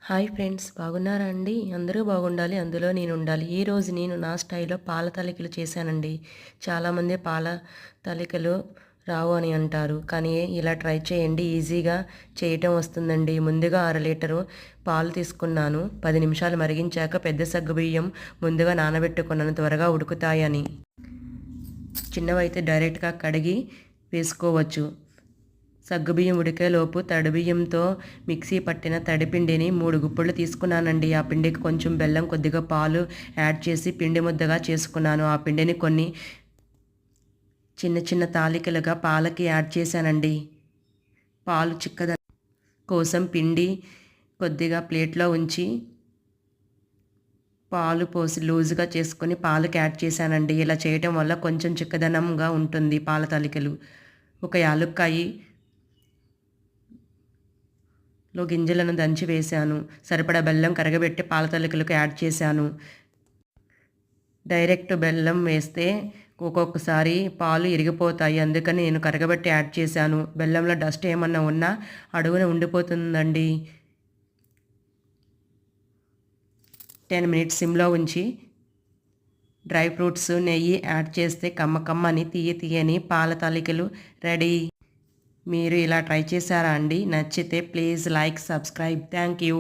Hi friends, బాగున్నారా అండి? అందరూ బాగుండాలి, అందులో నేను ఉండాలి. ఈరోజు నేను నా స్టైల్లో పాల తాలికలు చేశానండి. చాలామంది పాల తాలికలు రావు అని అంటారు, కానీ ఇలా ట్రై చేయండి, ఈజీగా చేయటం వస్తుందండి. ముందుగా 1/2 లీటరు పాలు తీసుకున్నాను. 10 నిమిషాలు మరిగించాక పెద్ద సగ్గుబియ్యం ముందుగా నానబెట్టుకున్నాను, త్వరగా ఉడుకుతాయని. చిన్నవైతే డైరెక్ట్గా కడిగి వేసుకోవచ్చు. సగ్గుబియ్యం ఉడికేలోపు తడిబియ్యంతో మిక్సీ పట్టిన తడిపిండిని 3 గుప్పెళ్ళు తీసుకున్నానండి. ఆ పిండికి కొంచెం బెల్లం, కొద్దిగా పాలు యాడ్ చేసి పిండి ముద్దగా చేసుకున్నాను. ఆ పిండిని కొన్ని చిన్న చిన్న తాలికలుగా పాలకి యాడ్ చేశానండి. పాలు చిక్కదనం కోసం పిండి కొద్దిగా ప్లేట్లో ఉంచి పాలు పోసి లూజుగా చేసుకొని పాలకి యాడ్ చేశానండి. ఇలా చేయటం వల్ల కొంచెం చిక్కదనంగా ఉంటుంది పాల తాలికలు. ఒక యాలుక్కాయి గింజలను దంచి వేశాను. సరిపడా బెల్లం కరగబెట్టి పాల తాలికలకు యాడ్ చేశాను. డైరెక్ట్ బెల్లం వేస్తే ఒక్కొక్కసారి పాలు ఇరిగిపోతాయి, అందుకని నేను కరగబెట్టి యాడ్ చేశాను. బెల్లంలో డస్ట్ ఏమన్నా ఉన్నా అడుగున ఉండిపోతుందండి. 10 మినిట్స్ సిమ్లో ఉంచి డ్రై ఫ్రూట్స్, నెయ్యి యాడ్ చేస్తే కమ్మకమ్మని తీయని పాల తాలికలు రెడీ. మీరు ఇలా ట్రై చేశారా అండి? నచ్చితే please like, subscribe. Thank you.